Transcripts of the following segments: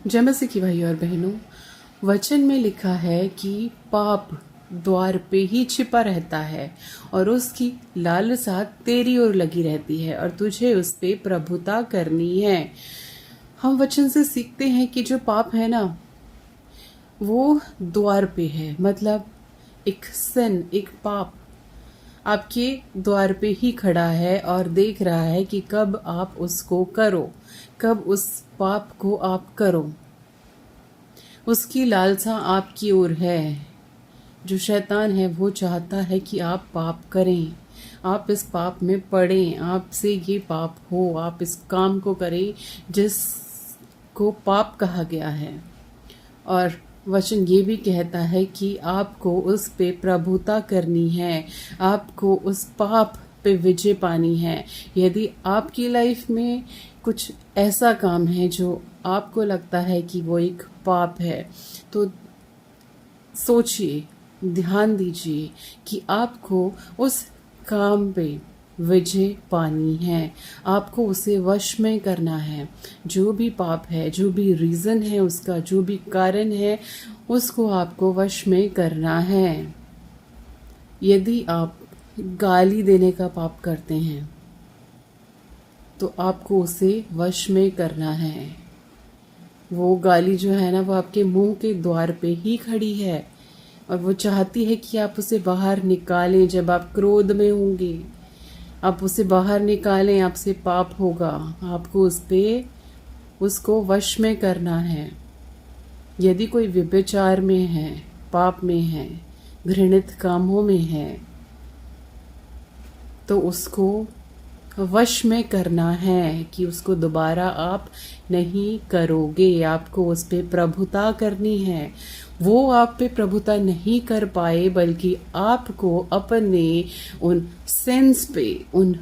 जय मसीह की भाई और बहनों, वचन में लिखा है कि पाप द्वार पे ही छिपा रहता है और उसकी लालसा तेरी ओर लगी रहती है और तुझे उस पे प्रभुता करनी है। हम वचन से सीखते हैं कि जो पाप है ना, वो द्वार पे है। मतलब एक sin, एक पाप आपके द्वार पे ही खड़ा है और देख रहा है कि कब आप उसको करो, कब उस पाप को आप करो। उसकी लालसा आपकी ओर है। जो शैतान है वो चाहता है कि आप पाप करें, आप इस पाप में पड़ें, आपसे ये पाप हो, आप इस काम को करें जिसको पाप कहा गया है। और वचन ये भी कहता है कि आपको उस पे प्रभुता करनी है, आपको उस पाप पे विजय पानी है। यदि आपकी लाइफ में कुछ ऐसा काम है जो आपको लगता है कि वो एक पाप है, तो सोचिए, ध्यान दीजिए कि आपको उस काम पे विजय पानी है, आपको उसे वश में करना है। जो भी पाप है, जो भी रीज़न है उसका, जो भी कारण है, उसको आपको वश में करना है। यदि आप गाली देने का पाप करते हैं तो आपको उसे वश में करना है। वो गाली जो है ना, वो आपके मुंह के द्वार पे ही खड़ी है और वो चाहती है कि आप उसे बाहर निकालें। जब आप क्रोध में होंगे, आप उसे बाहर निकालें, आपसे पाप होगा। आपको उस पे उसको वश में करना है। यदि कोई व्यभिचार में है, पाप में है, घृणित कामों में है, तो उसको वश में करना है कि उसको दोबारा आप नहीं करोगे। आपको उस पे प्रभुता करनी है। वो आप पे प्रभुता नहीं कर पाए, बल्कि आपको अपने उन सेंस पे, उन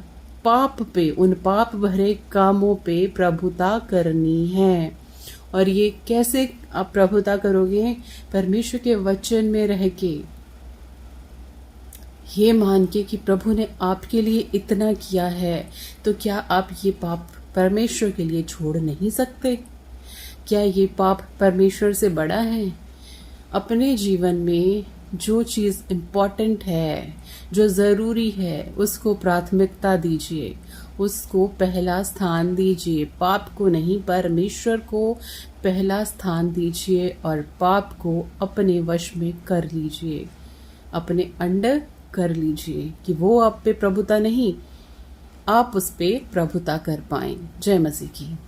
पाप पे, उन पाप भरे कामों पे प्रभुता करनी है। और ये कैसे आप प्रभुता करोगे? परमेश्वर के वचन में रह के, ये मान के कि प्रभु ने आपके लिए इतना किया है, तो क्या आप ये पाप परमेश्वर के लिए छोड़ नहीं सकते? क्या ये पाप परमेश्वर से बड़ा है? अपने जीवन में जो चीज़ इम्पॉर्टेंट है, जो ज़रूरी है, उसको प्राथमिकता दीजिए, उसको पहला स्थान दीजिए। पाप को नहीं, परमेश्वर को पहला स्थान दीजिए और पाप को अपने वश में कर लीजिए, अपने अंडर कर लीजिए कि वो आप पे प्रभुता नहीं, आप उस पे प्रभुता कर पाएं। जय मसीह की।